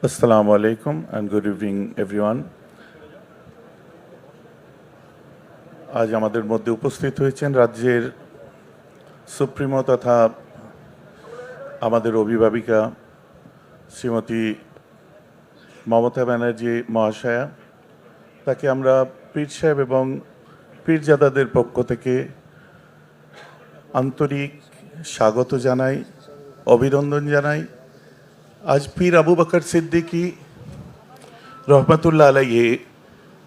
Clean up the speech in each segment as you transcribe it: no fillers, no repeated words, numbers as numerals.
Assalamu alaikum and good evening everyone. আজ আমাদের মধ্যে উপস্থিত হয়েছেন রাজ্যের সুপ্রিমো তথা আমাদের অভিভাবিকা শ্রীমতী মমতা ব্যানার্জি মহাশয়া। তাকে আমরা পীর সাহেব এবং পীরজাদাদের পক্ষ থেকে আন্তরিক স্বাগত জানাই, অভিনন্দন জানাই। আজ পীর আবু বকর সিদ্দিকী রহমতুল্লাহ আলাইহি,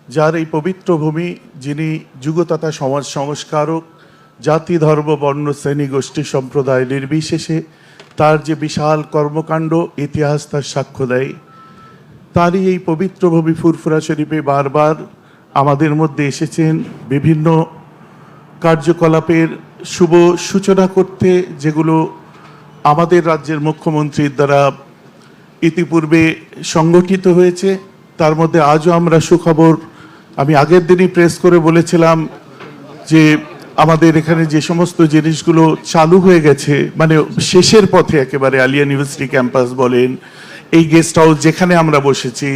যার এই পবিত্র ভূমি, যিনি যুগ তথা সমাজ সংস্কারক, জাতি ধর্ম বর্ণ শ্রেণী গোষ্ঠী সম্প্রদায় নির্বিশেষে তার যে বিশাল কর্মকাণ্ড ইতিহাস তার সাক্ষ্য দেয়, তারই এই পবিত্র ভূমি ফুরফুরা শরীফে বারবার আমাদের মধ্যে এসেছেন বিভিন্ন কার্যকলাপের শুভ সূচনা করতে, যেগুলো আমাদের রাজ্যের মুখ্যমন্ত্রীর দ্বারা ইতিপূর্বে সংগঠিত হয়েছে। তার মধ্যে আজও আমরা সুখবর, আমি আগের দিনই প্রেস করে বলেছিলাম যে আমাদের এখানে যে সমস্ত জিনিসগুলো চালু হয়ে গেছে, মানে শেষের পথে একেবারে, আলিয়া ইউনিভার্সিটি ক্যাম্পাস বলেন, এই গেস্ট হাউস যেখানে আমরা বসেছি,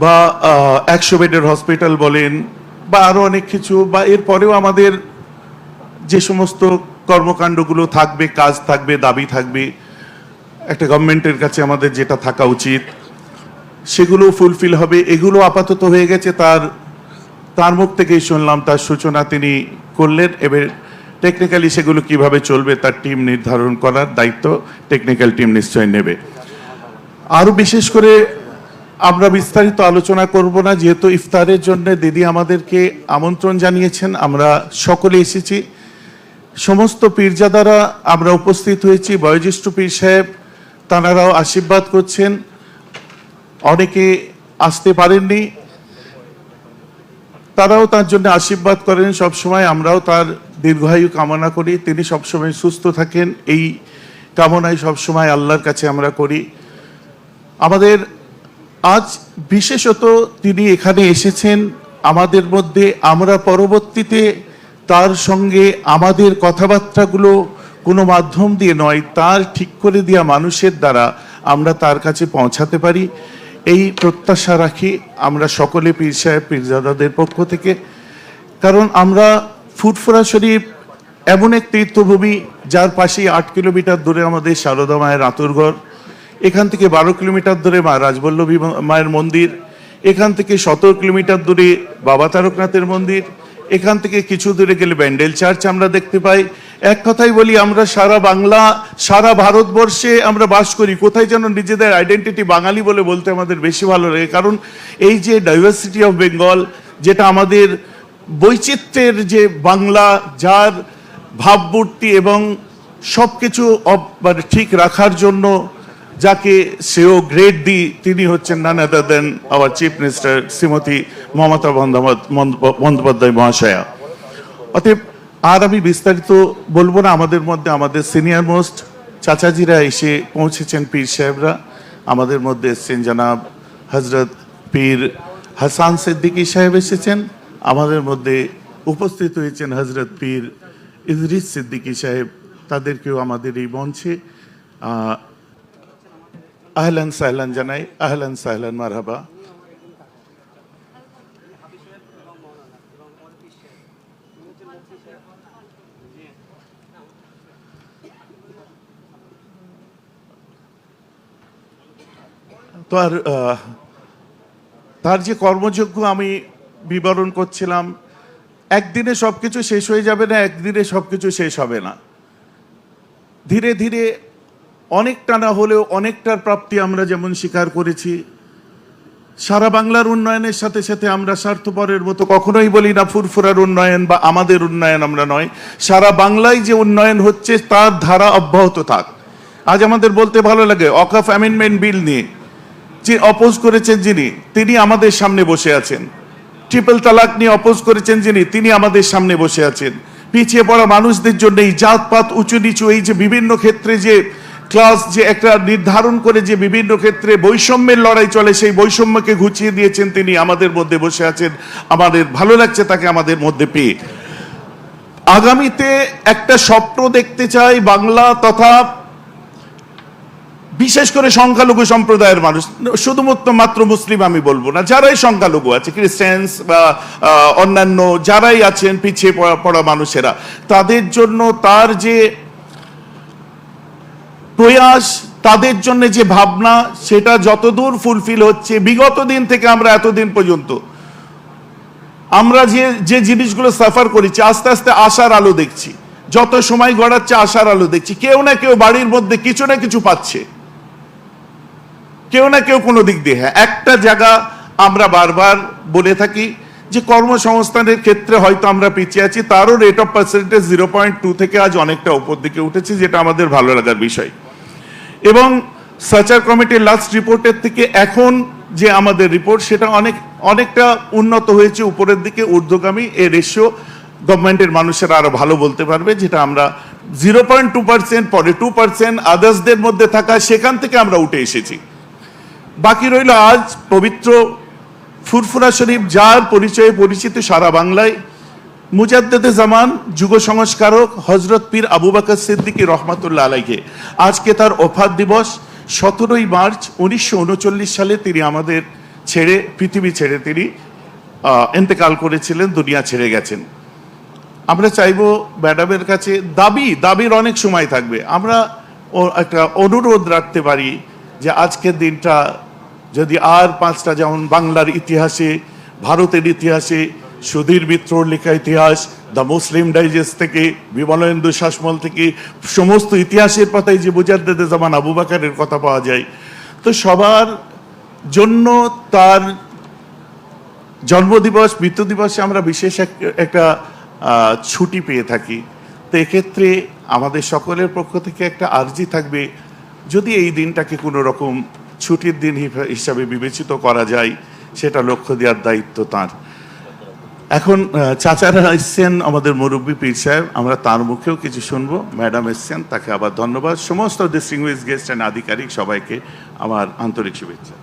বা 100 বেডের হসপিটাল বলেন, বা আরও অনেক কিছু, বা এরপরেও আমাদের যে সমস্ত কর্মকাণ্ডগুলো থাকবে, কাজ থাকবে, দাবি থাকবে, একটা গভর্নমেন্টের কাছে আমাদের যেটা থাকা উচিত সেগুলো ফুলফিল হবে। এগুলো আপাতত হয়ে গেছে, তার মুখ থেকেই শুনলাম তার সূচনা তিনি করলেন। এবার টেকনিক্যালি সেগুলো কিভাবে চলবে তার টিম নির্ধারণ করার দায়িত্ব টেকনিক্যাল টিম নিশ্চয় নেবে। আরও বিশেষ করে আমরা বিস্তারিত আলোচনা করব না, যেহেতু ইফতারের জন্য দিদি আমাদেরকে আমন্ত্রণ জানিয়েছেন, আমরা সকলে এসেছি। সমস্ত পীরজাদারা আমরা উপস্থিত হয়েছি, বয়োজ্যেষ্ঠ পীর সাহেব তাঁরাও আশীর্বাদ করছেন, অনেকে আসতে পারেননি, তারাও তার জন্য আশীর্বাদ করেন সবসময়। আমরাও তার দীর্ঘায়ু কামনা করি, তিনি সবসময় সুস্থ থাকেন, এই কামনাই সবসময় আল্লাহর কাছে আমরা করি। আমাদের আজ বিশেষত তিনি এখানে এসেছেন আমাদের মধ্যে, আমরা পরবর্তীতে তার সঙ্গে আমাদের কথাবার্তাগুলো কোনো মাধ্যম দিয়ে নয়, তার ঠিক করে দেওয়া মানুষের দ্বারা আমরা তার কাছে পৌঁছাতে পারি, এই প্রত্যাশা রাখি আমরা সকলে পীর সাহেব পীরজাদাদের পক্ষ থেকে। কারণ আমরা ফুরফুরা শরীফ এমন এক তীর্থভূমি, যার পাশেই 8 কিলোমিটার দূরে আমাদের সারদা মায়ের আঁতুরঘর, এখান থেকে 12 কিলোমিটার দূরে মা রাজবল্লভী মায়ের মন্দির, এখান থেকে 17 কিলোমিটার দূরে বাবা তারকনাথের মন্দির, এখান থেকে কিছু দূরে গেলে ব্যান্ডেল চার্চ আমরা দেখতে পাই। এক কথাই বলি, আমরা সারা বাংলা, সারা ভারতবর্ষে আমরা বাস করি, কোথায় যেন নিজেদের আইডেন্টিটি বাঙালি বলে বলতে আমাদের বেশি ভালো লাগে। কারণ এই যে ডাইভার্সিটি অফ বেঙ্গল, যেটা আমাদের বৈচিত্র্যের যে বাংলা, যার ভাবমূর্তি এবং সব কিছু মানে ঠিক রাখার জন্য যাকে সেও গ্রেড দিই, তিনি হচ্ছেন none other than our chief minister Shrimati Mamata Bandyopadhyay মহাশয়া। অতএব আর আমি বিস্তারিত বলবো না, আমাদের মধ্যে আমাদের সিনিয়র মোস্ট চাচাজিরা এসে পৌঁছেছেন, পীর সাহেবরা আমাদের মধ্যে এসেছেন, জনাব হজরত পীর হাসান সিদ্দিকী সাহেব এসেছেন, আমাদের মধ্যে উপস্থিত হয়েছেন হজরত পীর ইদ্রিস সিদ্দিকী সাহেব, তাদেরকেও আমাদের এই মঞ্চে আহলান সাহলান জানাই, আহলান সাহলান মারহাবা। তো আর তার যে কর্মযোগ্য আমি বিবরণ করছিলাম, একদিনে সবকিছু শেষ হয়ে যাবে না, একদিনে সবকিছু শেষ হবে না, ধীরে ধীরে অনেকটা না হলেও অনেকটার প্রাপ্তি আমরা যেমন স্বীকার করেছি। সারা বাংলার উন্নয়নের সাথে সাথে আমরা স্বার্থপরের মতো কখনোই বলি না ফুরফুরার উন্নয়ন বা আমাদের উন্নয়ন আমরা নয়, সারা বাংলায় যে উন্নয়ন হচ্ছে তার ধারা অব্যাহত থাক। আজ আমাদের বলতে ভালো লাগে, ওয়াকফ অ্যামেন্ডমেন্ট বিল নিয়ে যে অপোজ করেছেন যিনি, তিনি আমাদের সামনে বসে আছেন। ট্রিপল তালাক নিয়ে অপোজ করেছেন যিনি, তিনি আমাদের সামনে বসে আছেন। পিছিয়ে পড়া মানুষদের জন্য এই জাতপাত উঁচু নিচু, এই যে বিভিন্ন ক্ষেত্রে যে ক্লাস যে একটা নির্ধারণ করে যে বিভিন্ন ক্ষেত্রে বৈষম্যের লড়াই চলে, সেই বৈষম্যকে ঘুচিয়ে দিয়েছেন তিনি, আমাদের মধ্যে বসে আছেন। আমাদের ভালো লাগছে তাকে আমাদের মধ্যে পেয়ে। আগামীতে একটা স্বপ্ন দেখতে চাই বাংলা তথা বিশেষ করে সংখ্যালঘু সম্প্রদায়ের মানুষ, শুধুমাত্র মাত্র মুসলিম আমি বলবো না, যারাই সংখ্যালঘু আছে, খ্রিস্টানস বা অন্যান্য যারাই আছেন পিছিয়ে পড়া মানুষেরা, তাদের জন্য তার যে প্রয়াস, তাদের জন্য যে ভাবনা, সেটা যতদূর ফুলফিল হচ্ছে বিগত দিন থেকে আমরা এতদিন পর্যন্ত আমরা যে জিনিসগুলো সাফার করেছি, আস্তে আস্তে আশার আলো দেখছি। যত সময় গড়াচ্ছে আশার আলো দেখছি। কেউ না কেউ বাড়ির মধ্যে কিছু না কিছু পাচ্ছে, কেউ না কেউ কোনো দিক দিয়ে। হ্যাঁ, একটা জায়গা আমরা বারবার বলে থাকি যে কর্মসংস্থানের ক্ষেত্রে হয়তো আমরা পিছিয়ে আছি, তারও রেট অফ পার্সেন্টেজ 0.2 থেকে আজ অনেকটা উপর দিকে উঠেছে, যেটা আমাদের ভালো লাগার বিষয়। এবং সার্চার কমিটির লাস্ট রিপোর্টের থেকে এখন যে আমাদের রিপোর্ট, সেটা অনেকটা উন্নত হয়েছে, উপরের দিকে ঊর্ধ্বগামী। এই রেশিও গভর্নমেন্টের মানুষেরা আরো ভালো বলতে পারবে, যেটা আমরা 0.2%, পরে 2%, আদার্সদের মধ্যে থাকা, সেখান থেকে আমরা উঠে এসেছি। বাকি রইল আজ পবিত্র ফুরফুরা শরীফ, যার পরিচয়ে পরিচিত সারা বাংলায়, মুজাদ্দেদে জামান, যুগ সংস্কারক হজরত পীর আবু বকর সিদ্দিকী রহমাতুল্লাহ আলাইহি। আজকে তার ওফাত দিবস। 17ই মার্চ 1939 সালে তিনি আমাদের পৃথিবী ছেড়ে তিনি ইন্তেকাল করেছিলেন, দুনিয়া ছেড়ে গেছেন। আমরা চাইবো ম্যাডামের কাছে, দাবির অনেক সময় থাকবে, আমরা একটা অনুরোধ রাখতে পারি যে আজকের দিনটা যদি আর 5টা, যেমন বাংলার ইতিহাসে, ভারতের ইতিহাসে, সুধীর মিত্রর লেখা ইতিহাস, দ্য মুসলিম ডাইজেস্ট থেকে, বিমলেন্দু শাসমল থেকে, সমস্ত ইতিহাসের পাতায় যে মুজাদ্দেদে জামান আবু বকরের কথা পাওয়া যায়, তো সবার জন্য তার জন্মদিবস, মৃত্যু দিবসে আমরা বিশেষ একটা ছুটি পেয়ে থাকি। তো এক্ষেত্রে আমাদের সকলের পক্ষ থেকে একটা আর্জি থাকবে, যদি এই দিনটাকে কোনো রকম ছুটির দিন হিসাবে বিবেচিত করা যায়, সেটা লক্ষ্য দেওয়ার দায়িত্ব তার। এখন চাচারা এসছেন, আমাদের মুরব্বী পীর সাহেব, আমরা তার মুখেও কিছু শুনবো। ম্যাডাম এসছেন, তাকে আবার ধন্যবাদ। সমস্ত ডিস্টিংগুইশড গেস্ট অ্যান্ড আধিকারিক সবাইকে আমার আন্তরিক শুভেচ্ছা।